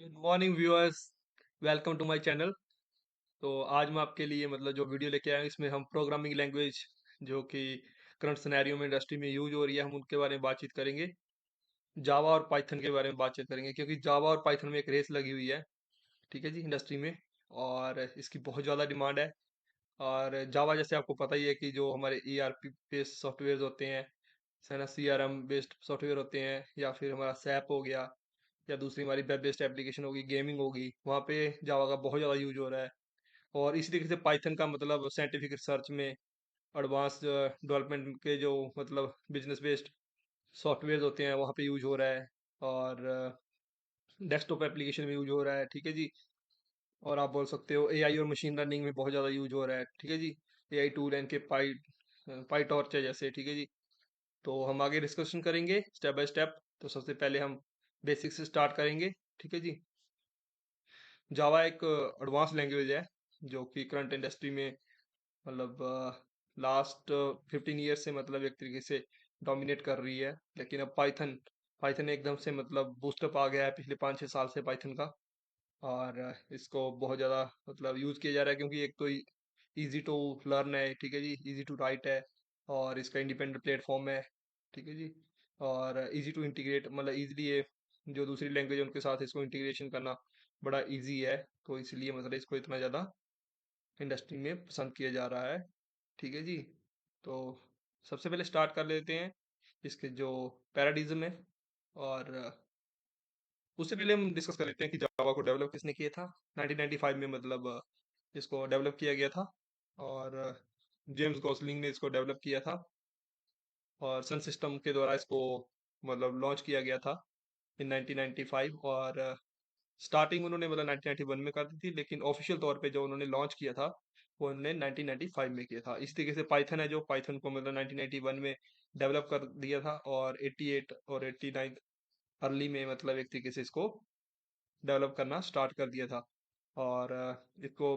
Good morning viewers. Welcome to my channel. तो आज मैं आपके लिए जो वीडियो लेके आया हूँ, इसमें हम प्रोग्रामिंग लैंग्वेज जो कि करंट सिनेरियो में इंडस्ट्री में यूज हो रही है, हम उनके बारे में बातचीत करेंगे। जावा और पाइथन के बारे में बातचीत करेंगे, क्योंकि जावा और पाइथन में एक रेस लगी हुई है। ठीक है जी, इंडस्ट्री में। और इसकी बहुत ज़्यादा डिमांड है। और जावा जैसे आपको पता ही है कि जो हमारे ERP बेस्ड सॉफ्टवेयर होते हैं, है ना, CRM बेस्ड सॉफ्टवेयर होते हैं, या फिर हमारा सैप हो गया, या दूसरी हमारी वेब बेस्ड एप्लीकेशन होगी, गेमिंग होगी, वहाँ पे जावा का बहुत ज़्यादा यूज हो रहा है। और इसी तरीके से पाइथन का साइंटिफिक रिसर्च में, एडवांस डेवलपमेंट के जो बिजनेस बेस्ड सॉफ्टवेयर होते हैं, वहाँ पे यूज हो रहा है। और डेस्कटॉप एप्लीकेशन में यूज हो रहा है। ठीक है जी। और आप बोल सकते हो AI और मशीन लर्निंग में बहुत ज़्यादा यूज हो रहा है। ठीक है जी। AI टूल है इनके, पाई टॉर्च है जैसे। ठीक है जी। तो हम आगे डिस्कशन करेंगे स्टेप बाय स्टेप। तो सबसे पहले हम बेसिक से स्टार्ट करेंगे। ठीक है जी। जावा एक एडवांस लैंग्वेज है, जो कि करंट इंडस्ट्री में मतलब लास्ट 15 ईयर से एक तरीके से डोमिनेट कर रही है। लेकिन अब पाइथन पाइथन एकदम से बूस्टअप आ गया है पिछले 5-6 साल से पाइथन का। और इसको बहुत ज़्यादा यूज़ किया जा रहा है, क्योंकि एक तो इजी टू लर्न है। ठीक है जी। इजी टू राइट है। और इसका इंडिपेंडेंट प्लेटफॉर्म है। ठीक है जी। और इजी टू इंटीग्रेट, इजीली ये जो दूसरी लैंग्वेज है उनके साथ इसको इंटीग्रेशन करना बड़ा इजी है। तो इसलिए इसको इतना ज़्यादा इंडस्ट्री में पसंद किया जा रहा है। ठीक है जी। तो सबसे पहले स्टार्ट कर लेते हैं इसके जो पैराडिज्म है। और उससे पहले हम डिस्कस कर लेते हैं कि जावा को डेवलप किसने किया था। 1995 में इसको डेवलप किया गया था। और जेम्स गॉसलिंग ने इसको डेवलप किया था। और सन सिस्टम के द्वारा इसको लॉन्च किया गया था इन 1995। और स्टार्टिंग उन्होंने 1991 में कर दी थी, लेकिन ऑफिशियल तौर पे जो उन्होंने लॉन्च किया था वो उन्होंने 1995 में किया था। इस तरीके से पाइथन है, जो पाइथन को 1991 में डेवलप कर दिया था। और 88 और 89 अर्ली में एक तरीके से इसको डेवलप करना स्टार्ट कर दिया था। और इसको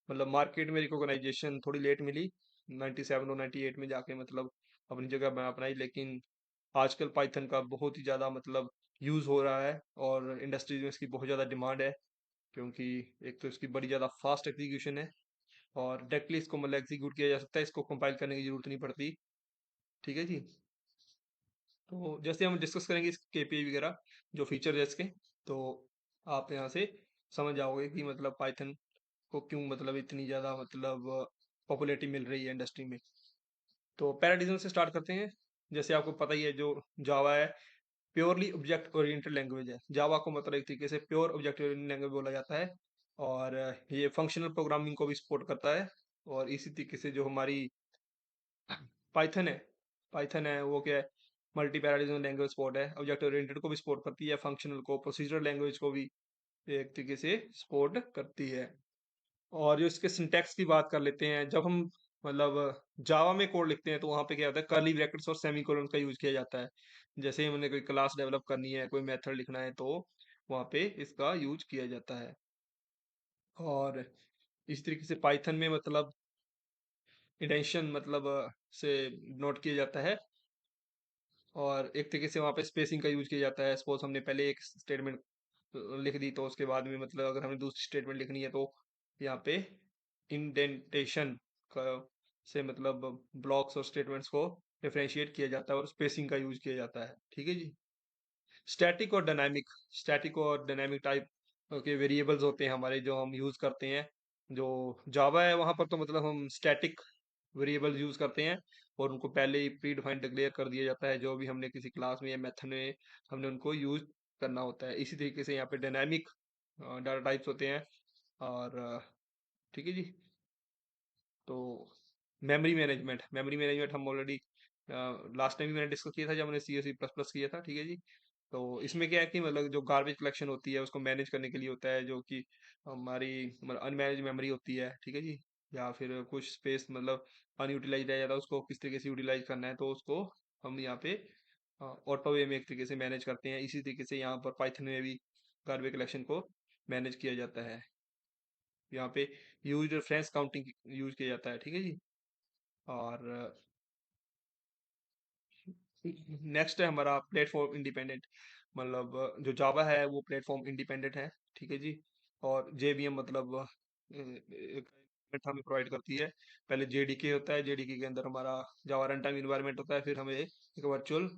मार्केट में रिकॉग्नाइजेशन थोड़ी लेट मिली, 97 और 98 में जाके अपनी जगह बना अपनाई। लेकिन आजकल पाइथन का बहुत ही ज़्यादा यूज़ हो रहा है, और इंडस्ट्रीज में इसकी बहुत ज़्यादा डिमांड है। क्योंकि एक तो इसकी बड़ी ज़्यादा फास्ट एग्जीक्यूशन है, और डायरेक्टली इसको एग्जीक्यूट किया जा सकता है, इसको कंपाइल करने की जरूरत नहीं पड़ती। ठीक है जी। तो जैसे हम डिस्कस करेंगे इस KPI वगैरह, जो फीचर है इसके, तो आप यहाँ से समझ जाओगे कि पाइथन को क्यों इतनी ज़्यादा पॉपुलैरिटी मिल रही है इंडस्ट्री में। तो पैराडिज्म से स्टार्ट करते हैं। जैसे आपको पता ही है, जो जावा है प्योरली ऑब्जेक्ट ओरिएंटेड लैंग्वेज है। जावा को एक तरीके से प्योर ऑब्जेक्ट ओरिएंटेड लैंग्वेज बोला जाता है। और ये फंक्शनल प्रोग्रामिंग को भी सपोर्ट करता है। और इसी तरीके से जो हमारी पाइथन है पाइथन है वो क्या है, मल्टी पैराडिज्म लैंग्वेज सपोर्ट है, ऑब्जेक्ट ओरिएंटेड को भी सपोर्ट करती है, फंक्शनल को, प्रोसीजरल लैंग्वेज को भी एक तरीके से सपोर्ट करती है। और जो इसके सिंटैक्स की बात कर लेते हैं, जब हम जावा में कोड लिखते हैं, तो वहाँ पे क्या होता है, कर्ली ब्रैकेट्स और सेमीकोलन का यूज किया जाता है। जैसे ही हमने कोई क्लास डेवलप करनी है, कोई मेथड लिखना है, तो वहाँ पे इसका यूज किया जाता है। और इस तरीके से पाइथन में इंटेंशन से नोट किया जाता है। और एक तरीके से वहाँ पे स्पेसिंग का यूज किया जाता है। सपोज हमने पहले एक स्टेटमेंट लिख दी, तो उसके बाद में अगर हमें दूसरी स्टेटमेंट लिखनी है, तो यहाँ पे इंडेंटेशन का से ब्लॉक्स और स्टेटमेंट्स को डिफरेंशिएट किया जाता है, और स्पेसिंग का यूज किया जाता है। ठीक है जी। स्टैटिक और डायनामिक टाइप के वेरिएबल्स होते हैं हमारे, जो हम यूज करते हैं। जो जावा है वहां पर तो हम स्टैटिक वेरिएबल्स यूज करते हैं, और उनको पहले ही प्री डिफाइंड डिक्लेयर कर दिया जाता है, जो भी हमने किसी क्लास में या मेथड में हमने उनको यूज करना होता है। इसी तरीके से यहाँ पे डायनामिक डाटा टाइप्स होते हैं। और ठीक है जी। तो मेमोरी मैनेजमेंट हम ऑलरेडी लास्ट टाइम भी मैंने डिस्कस किया था, जब मैंने C++ किया था। ठीक है जी। तो इसमें क्या है कि जो गार्बेज कलेक्शन होती है, उसको मैनेज करने के लिए होता है, जो कि हमारी अनमैनेज मेमोरी होती है। ठीक है जी। या फिर कुछ स्पेस अनयूटिलाइज रह जाता है, उसको किस तरीके से यूटिलाइज करना है, तो उसको हम यहाँ पे ऑटो वे में एक तरीके से मैनेज करते हैं। इसी तरीके से यहाँ पर पाइथन में भी गार्बेज कलेक्शन को मैनेज किया जाता है। यहाँ पे यूज रेफरेंस काउंटिंग यूज किया जाता है। ठीक है जी। और नेक्स्ट है हमारा प्लेटफॉर्म इंडिपेंडेंट। मतलब जो जावा है वो प्लेटफॉर्म इंडिपेंडेंट है, ठीक है जी। और जेवीएम मतलब एक environment हमें प्रोवाइड करती है। पहले जेडीके होता है, जेडीके के अंदर हमारा जावा रन टाइम इन्वायरमेंट होता है, फिर हमें एक वर्चुअल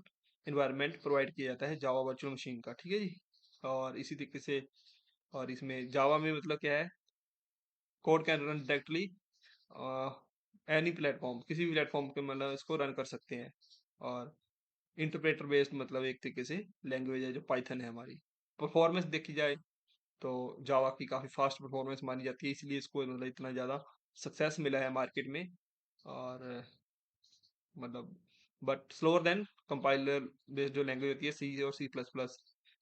इन्वायरमेंट प्रोवाइड किया जाता है जावा वर्चुअल मशीन का, ठीक है जी। और इसी तरीके से, और इसमें जावा में मतलब क्या है, code can run directly any platform, किसी भी प्लेटफॉर्म पे मतलब इसको रन कर सकते हैं। और इंटरप्रेटर बेस्ड मतलब एक तरीके से लैंग्वेज है जो पाइथन है हमारी। परफॉर्मेंस देखी जाए तो जावा की काफ़ी फास्ट परफॉर्मेंस मानी जाती है, इसलिए इसको मतलब इतना ज़्यादा सक्सेस मिला है मार्केट में। और मतलब but slower then compiler based जो लैंग्वेज होती है सी और सी प्लस प्लस,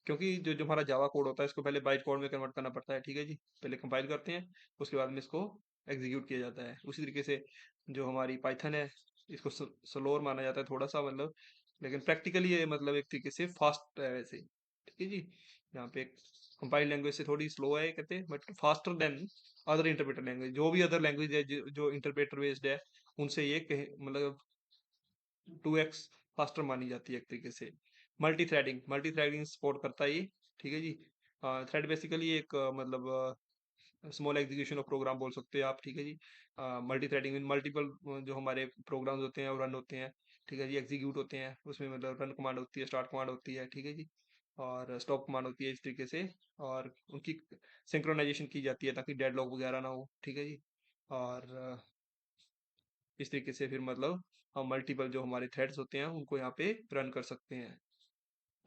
क्योंकि जो जो हमारा जावा कोड होता है इसको पहले बाइट कोड में कन्वर्ट करना पड़ता है, ठीक है जी। पहले कंपाइल करते हैं, उसके बाद में इसको एग्जीक्यूट किया जाता है। उसी तरीके से जो हमारी पाइथन है इसको स्लोअर माना जाता है थोड़ा सा मतलब, लेकिन प्रैक्टिकली ये मतलब एक तरीके से फास्ट है वैसे, ठीक है जी। यहाँ पे कंपाइल लैंग्वेज से थोड़ी स्लो है कहते हैं, but faster than other interpreter language, जो भी अदर लैंग्वेज है जो इंटरप्रेटर बेस्ड है उनसे ये मतलब 2x फास्टर मानी जाती है एक तरीके से। मल्टी थ्रेडिंग सपोर्ट करता है ये, ठीक है जी। थ्रेड बेसिकली एक मतलब स्मॉल एग्जीक्यूशन ऑफ प्रोग्राम बोल सकते हैं आप, ठीक है जी। मल्टी थ्रेडिंग में मल्टीपल जो हमारे प्रोग्राम्स होते हैं वो रन होते हैं, ठीक है जी, एग्जीक्यूट होते हैं। उसमें मतलब रन कमांड होती है, स्टार्ट कमांड होती है, ठीक है जी, और स्टॉप कमांड होती है इस तरीके से। और उनकी सिंक्रोनाइजेशन की जाती है ताकि डेडलॉक वगैरह ना हो, ठीक है जी। और इस तरीके से फिर मतलब हम मल्टीपल जो हमारे थ्रेड्स होते हैं उनको यहाँ पे रन कर सकते हैं।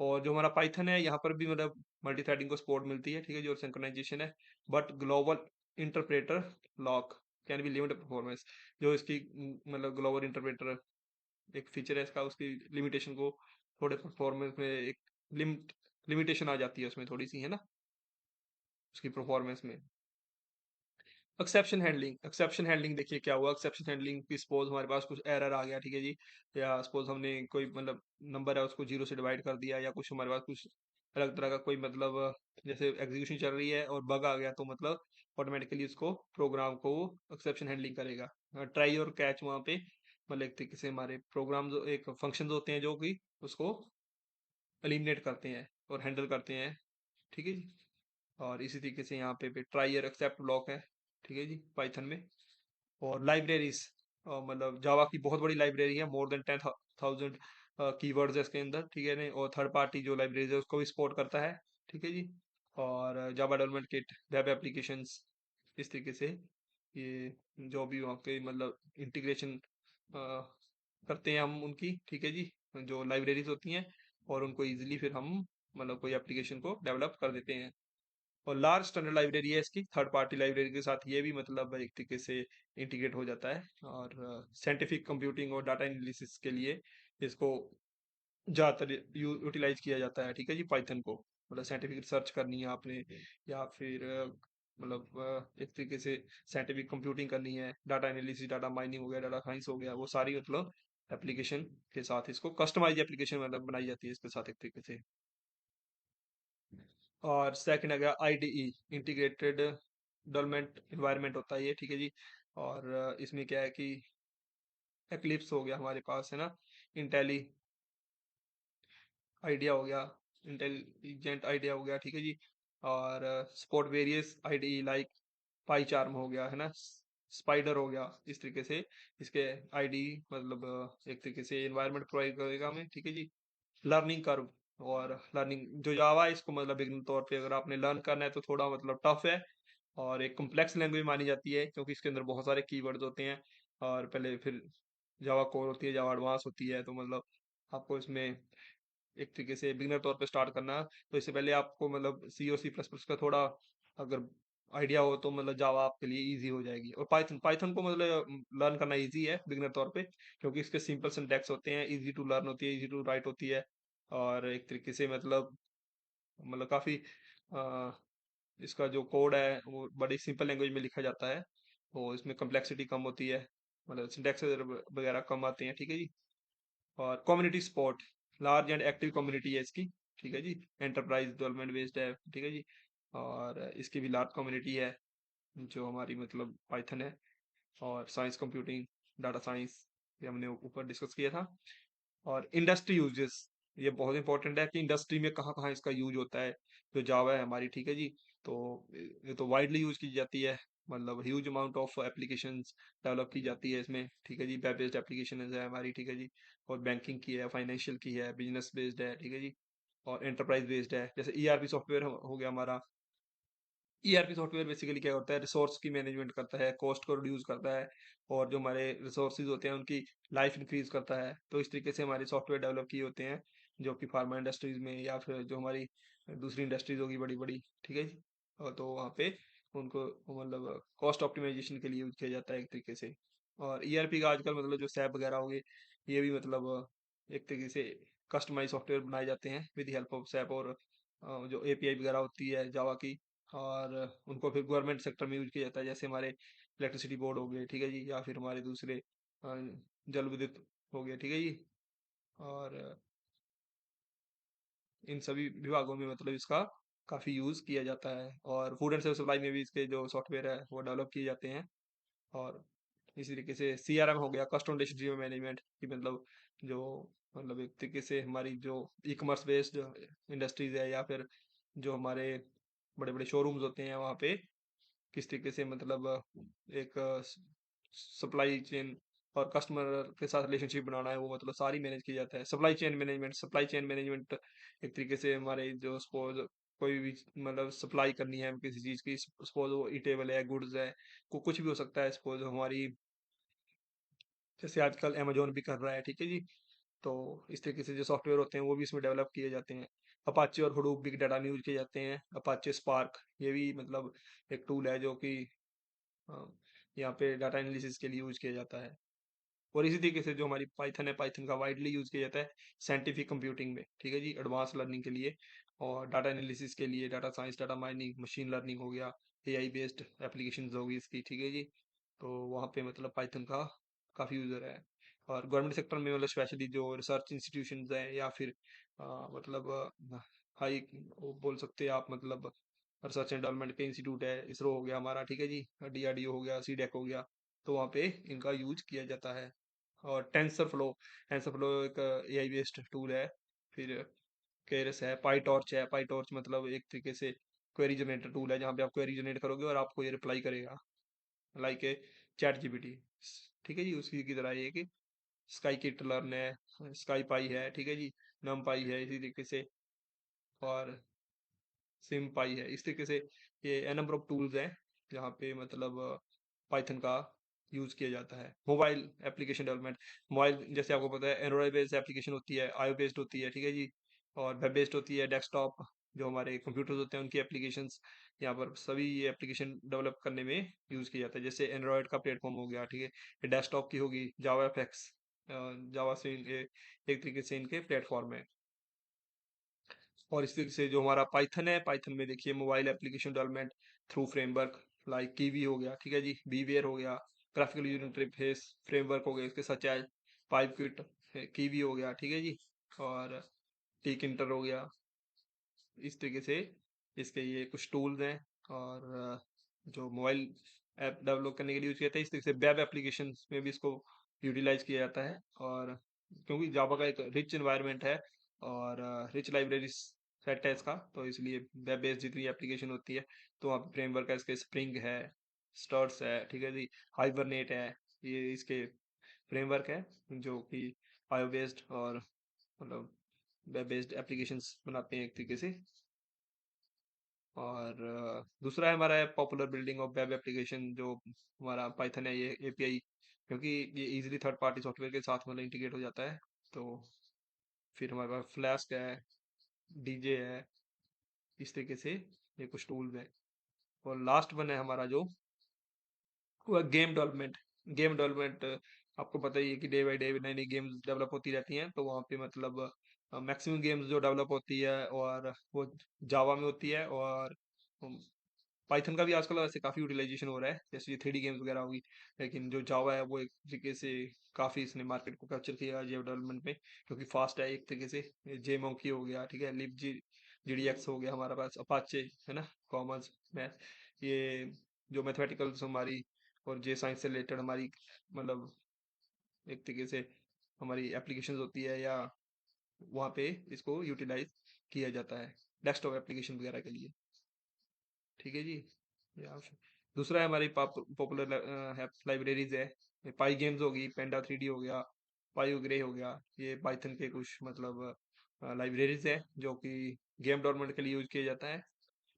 और जो हमारा पाइथन है यहाँ पर भी मतलब मल्टी थ्रेडिंग को सपोर्ट मिलती है, ठीक है जी, और सिंक्रोनाइजेशन है। But global interpreter lock can be limit performance, जो इसकी मतलब ग्लोबल इंटरप्रेटर एक फीचर है इसका, उसकी लिमिटेशन को थोड़े परफॉर्मेंस में एक लिमिटेशन आ जाती है उसमें थोड़ी सी, है ना, उसकी परफॉर्मेंस में। एक्सेप्शन हैंडलिंग देखिए क्या हुआ। एक्सेप्शन हैंडलिंग की सपोज हमारे पास कुछ एरर आ गया, ठीक है जी, या सपोज हमने कोई मतलब नंबर है उसको जीरो से डिवाइड कर दिया, या कुछ हमारे पास कुछ अलग तरह का कोई मतलब जैसे एग्जीक्यूशन चल रही है और बग आ गया, तो मतलब ऑटोमेटिकली उसको प्रोग्राम को एक्सेप्शन हैंडलिंग करेगा। ट्राई और कैच वहाँ पे मतलब एक तरीके से हमारे प्रोग्राम जो एक फंक्शन होते हैं जो कि उसको एलिमिनेट करते हैं और हैंडल करते हैं, ठीक है जी। और इसी तरीके से यहाँ पे ट्राई और एक्सेप्ट ब्लॉक है, ठीक है जी, पाइथन में। और लाइब्रेरीज मतलब जावा की बहुत बड़ी लाइब्रेरी है, मोर देन 10,000 कीवर्ड्स है इसके अंदर, ठीक है नहीं, और थर्ड पार्टी जो लाइब्रेरीज है उसको भी सपोर्ट करता है, ठीक है जी। और Java development kit, web applications, इस तरीके से ये जो भी वहाँ के मतलब इंटीग्रेशन करते हैं हम उनकी, ठीक है जी, जो लाइब्रेरीज होती हैं, और उनको इजीली फिर हम मतलब कोई एप्लीकेशन को डेवलप कर देते हैं। और लार्ज स्टैंडर्ड लाइब्रेरी है इसकी, थर्ड पार्टी लाइब्रेरी के साथ ये भी मतलब एक तरीके से इंटीग्रेट हो जाता है। और साइंटिफिक कंप्यूटिंग और डाटा एनालिसिस के लिए इसको ज़्यादातर यूटिलाइज किया जाता है, ठीक है जी, पाइथन को। मतलब साइंटिफिक रिसर्च करनी है आपने, या फिर मतलब एक तरीके से साइंटिफिक कंप्यूटिंग करनी है, डाटा एनालिसिस, डाटा माइनिंग हो गया, डाटा साइंस हो गया, वो सारी मतलब एप्लीकेशन के साथ इसको कस्टमाइज एप्लीकेशन मतलब बनाई जाती है इसके साथ एक तरीके से। और सेकंड है गया आईडीई, इंटीग्रेटेड डेवलपमेंट इन्वायरमेंट होता है ये, ठीक है जी। और इसमें क्या है कि एक्लिप्स हो गया हमारे पास, है ना, इंटेली आइडिया हो गया, इंटेलिजेंट आइडिया हो गया, ठीक है जी। और सपोर्ट वेरियस आईडीई लाइक पाई चार्म हो गया, है ना, स्पाइडर हो गया, इस तरीके से इसके आईडी मतलब एक तरीके से एनवायरनमेंट प्रोवाइड करेगा हमें, ठीक है जी। लर्निंग कर्व, और लर्निंग जो जावा है इसको मतलब बिगिनर तौर पे अगर आपने लर्न करना है तो थोड़ा मतलब टफ है, और एक कॉम्प्लेक्स लैंग्वेज मानी जाती है क्योंकि इसके अंदर बहुत सारे कीवर्ड्स होते हैं। और पहले फिर जावा कोर होती है, जावा एडवांस होती है, तो मतलब आपको इसमें एक तरीके से बिगिनर तौर पे स्टार्ट करना, तो इससे पहले आपको मतलब सी और सी प्लस प्लस का थोड़ा अगर आइडिया हो तो मतलब जावा आपके लिए इजी हो जाएगी। और पाइथन पाइथन को मतलब लर्न करना इजी है बिगिनर तौर पे, क्योंकि इसके सिंपल सिंटैक्स होते हैं, इजी टू लर्न होती है, इजी टू राइट होती है। और एक तरीके से मतलब काफी अ, इसका जो कोड है वो बड़ी सिंपल लैंग्वेज में लिखा जाता है, तो इसमें कम्प्लेक्सिटी कम होती है, मतलब सिंटैक्स वगैरह कम आते हैं, ठीक है जी। और community support, large and active community है इसकी, ठीक है जी। एंटरप्राइज डेवलपमेंट बेस्ड है, ठीक है जी। और इसकी भी लार्ज कम्युनिटी है जो हमारी मतलब पाइथन है। और साइंस कंप्यूटिंग, डाटा साइंस, ये हमने ऊपर डिस्कस किया था। और इंडस्ट्री यूजेस, ये बहुत इंपॉर्टेंट है कि इंडस्ट्री में कहाँ कहाँ इसका यूज होता है। जो जावा है हमारी, ठीक है जी, तो ये तो वाइडली यूज की जाती है, मतलब huge amount of applications develop की जाती है इसमें, ठीक है जी। वेब बेस्ड एप्लीकेशन है हमारी, ठीक है जी। और बैंकिंग की है, फाइनेंशियल की है, बिजनेस बेस्ड है, ठीक है जी। और एंटरप्राइज बेस्ड है, जैसे ईआरपी सॉफ्टवेयर हो गया हमारा। ईआरपी सॉफ्टवेयर बेसिकली क्या करता है, रिसोर्स की मैनेजमेंट करता है, कॉस्ट को रिड्यूस करता है, और जो हमारे रिसोर्सेज होते हैं उनकी लाइफ इंक्रीज करता है। तो इस तरीके से हमारे सॉफ्टवेयर डेवलप किए होते हैं, जो कि फार्मा इंडस्ट्रीज में या फिर जो हमारी दूसरी इंडस्ट्रीज होगी बड़ी बड़ी, ठीक है जी। और तो वहाँ पे उनको मतलब कॉस्ट ऑप्टिमाइजेशन के लिए यूज किया जाता है एक तरीके से। और ईआरपी का आजकल मतलब जो सैप वगैरह हो गए, ये भी मतलब एक तरीके से कस्टमाइज सॉफ्टवेयर बनाए जाते हैं विद हेल्प ऑफ सैप, और जो एपीआई वगैरह होती है जावा की, और उनको फिर गवर्नमेंट सेक्टर में यूज किया जाता है, जैसे हमारे इलेक्ट्रिसिटी बोर्ड हो गए, ठीक है जी, या फिर हमारे दूसरे जल विद्युत हो गए, ठीक है जी। और इन सभी विभागों में मतलब इसका काफी यूज किया जाता है, और फूड एंड सप्लाई में भी इसके जो सॉफ्टवेयर है वो डेवलप किए जाते हैं। और इसी तरीके से सीआरएम हो गया, कस्टमर रिलेशनशिप मैनेजमेंट की, मतलब जो मतलब एक तरीके से हमारी जो ई कॉमर्स बेस्ड इंडस्ट्रीज है, या फिर जो हमारे बड़े बड़े शोरूम्स होते हैं वहाँ पे किस तरीके से मतलब एक सप्लाई चेन और कस्टमर के साथ रिलेशनशिप बनाना है, वो मतलब सारी मैनेज किया जाता है। सप्लाई चेन मैनेजमेंट एक तरीके से हमारे जो सपोज कोई भी मतलब सप्लाई करनी है किसी चीज की, सपोज वो इटेबल है, गुड्स है, कुछ भी हो सकता है, सपोज हमारी जैसे आजकल अमेजोन भी कर रहा है, ठीक है जी। तो इस तरीके से जो सॉफ्टवेयर होते हैं वो भी इसमें डेवलप किए जाते हैं। अपाचे और हडूप बिग डाटा में यूज किए जाते हैं। अपाचे स्पार्क ये भी मतलब एक टूल है जो कि हाँ, यहाँ पे डाटा एनालिसिस के लिए यूज किया जाता है। और इसी तरीके से जो हमारी पाइथन है, पाइथन का वाइडली यूज किया जाता है साइंटिफिक कंप्यूटिंग में, ठीक है जी, एडवांस लर्निंग के लिए, और डाटा एनालिसिस के लिए, data science, data mining, machine learning हो गया, एआई बेस्ड एप्लीकेशन होगी इसकी, ठीक है जी। तो वहाँ पे मतलब पाइथन का काफ़ी यूजर है। और गवर्नमेंट सेक्टर में मतलब स्पेशली जो रिसर्च इंस्टीट्यूशंस हैं, या फिर मतलब हाई वो बोल सकते हैं आप, मतलब रिसर्च एंड डेवलपमेंट के इंस्टीट्यूट है, इसरो हो गया हमारा, ठीक है जी, डीआरडीओ हो गया, सीडेक हो गया, तो वहाँ पे इनका यूज किया जाता है। और टेंसर फ्लो एक एआई बेस्ड टूल है। फिर केरस है, पाई टॉर्च मतलब एक तरीके से क्वेरी जनरेटर टूल है, जहाँ पे आप क्वेरी जनरेट करोगे और आपको ये रिप्लाई करेगा, लाइक ए चैट जीपीटी, ठीक है जी, उसी की तरह ये कि स्काई किट लर्न है, स्काई पाई है, ठीक है जी, नम पाई है इसी तरीके से, और सिम पाई है, इस तरीके से ये ए नंबर ऑफ टूल्स हैं जहाँ पे मतलब पाइथन का यूज किया जाता है। मोबाइल एप्लीकेशन डेवलपमेंट, मोबाइल जैसे आपको पता है एंड्रॉइड बेस्ड एप्लीकेशन होती है, आईओ बेस्ड होती है, ठीक है जी, और वेब बेस्ड होती है, डेस्कटॉप जो हमारे कंप्यूटर्स होते हैं उनकी एप्लीकेशंस, यहाँ पर सभी ये एप्लीकेशन डेवलप करने में यूज किया जाता है। जैसे एंड्रॉयड का प्लेटफॉर्म हो गया, ठीक है, ये डेस्कटॉप की होगी जावा एफएक्स, जावा से एक तरीके से इनके प्लेटफॉर्म है। और इस तरीके से जो हमारा पाइथन है, पाइथन में देखिए mobile application development through framework, like kiwi हो गया, ठीक है जी, बीवेयर हो गया, ग्राफिकल यूजर इंटरफेस फ्रेमवर्क हो गया इसके, such as pipe quit, kiwi हो गया, ठीक है जी, और टिक इंटर हो गया। इस तरीके से इसके ये कुछ टूल्स हैं। और जो मोबाइल ऐप डेवलप करने के लिए यूज किया जाता है, इस तरीके से वेब एप्लीकेशन में भी इसको यूटिलाइज किया जाता है। और क्योंकि जावा का एक रिच एनवायरनमेंट है और रिच लाइब्रेरी सेट है इसका, तो इसलिए वेब बेस्ड जितनी एप्लीकेशन होती है तो वहाँ पे फ्रेमवर्क है, इसके स्प्रिंग है, स्टर्स है, ठीक है जी, हाइबरनेट है, ये इसके फ्रेमवर्क है जो कि आईओ बेस्ड और मतलब वेब बेस्ड एप्लीकेशंस बनाते हैं एक तरीके से। और दूसरा है हमारा popular building of web application, जो हमारा पाइथन है, ये एपीआई, क्योंकि ये इजीली थर्ड पार्टी सॉफ्टवेयर के साथ मतलब इंटीग्रेट हो जाता है। तो फिर हमारे पास फ्लैस्क है, डीजे है, इस तरीके से ये कुछ टूल्स हैं। और लास्ट वन है हमारा जो वो गेम डेवलपमेंट। गेम डेवलपमेंट आपको पता ही है कि डे बाई डे नई नई गेम्स डेवलप होती रहती हैं, तो वहाँ पे मतलब मैक्सिमम गेम्स जो डेवलप होती है और वो जावा में होती है। और पाइथन का भी आजकल वैसे काफी यूटिलाइजेशन हो रहा है, जैसे ये 3D गेम्स वगैरह होगी, लेकिन जो जावा है वो एक तरीके से काफी इसने मार्केट को कैप्चर किया जेव डेवलपमेंट में, क्योंकि फास्ट है एक तरीके से। जे मोंकी हो गया, ठीक है, लिप जी जीडीएक्स हो गया, हमारे पास अपाचे है ना, कॉमर्स मैथ, ये जो मैथमेटिकल्स हमारी और जे साइंस से रिलेटेड हमारी मतलब एक तरीके से हमारी एप्लीकेशंस होती है, या वहाँ पे इसको यूटिलाइज किया जाता है डेस्कटॉप एप्लीकेशन वगैरह के लिए। ठीक है जी। ये दूसरा है हमारी पॉपुलर लाइब्रेरीज है, पाई गेम्स होगी, पेंडा 3D हो गया, पाई ग्रे हो गया। ये पाइथन के कुछ मतलब लाइब्रेरीज है जो कि गेम डेवलपमेंट के लिए यूज किया जाता है।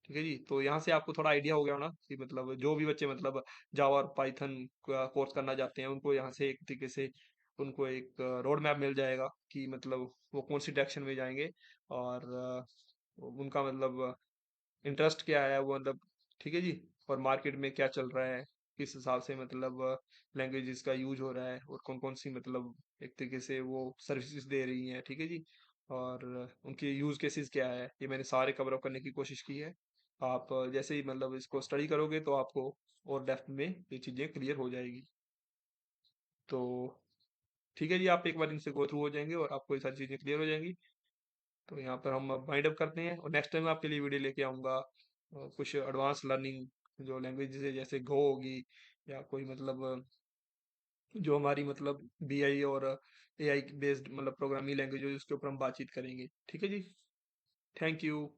ठीक है जी। तो यहाँ से आपको थोड़ा आइडिया हो गया होना कि मतलब जो भी बच्चे मतलब जावा और पाइथन का कोर्स करना चाहते हैं, उनको यहाँ से एक तरीके से उनको एक रोड मैप मिल जाएगा कि मतलब वो कौन सी डायरेक्शन में जाएंगे, और उनका मतलब इंटरेस्ट क्या है वो मतलब। ठीक है जी। और मार्केट में क्या चल रहा है, किस हिसाब से मतलब लैंग्वेजेस का यूज हो रहा है, और कौन कौन सी मतलब एक तरीके से वो सर्विसेज दे रही हैं। ठीक है जी। और उनके यूज केसेस क्या है, ये मैंने सारे कवर अप करने की कोशिश की है। आप जैसे ही मतलब इसको स्टडी करोगे तो आपको और डेप्थ में ये चीज़ें क्लियर हो जाएगी। तो ठीक है जी, आप एक बार इनसे गो थ्रू हो जाएंगे और आपको ये सारी चीज़ें क्लियर हो जाएंगी। तो यहाँ पर हम वाइंड अप करते हैं, और नेक्स्ट टाइम आपके लिए वीडियो लेके आऊँगा कुछ एडवांस लर्निंग जो लैंग्वेजेस है, जैसे गो होगी, या कोई मतलब जो हमारी मतलब BI और AI बेस्ड मतलब प्रोग्रामिंग लैंग्वेज है, उसके ऊपर हम बातचीत करेंगे। ठीक है जी। Thank you.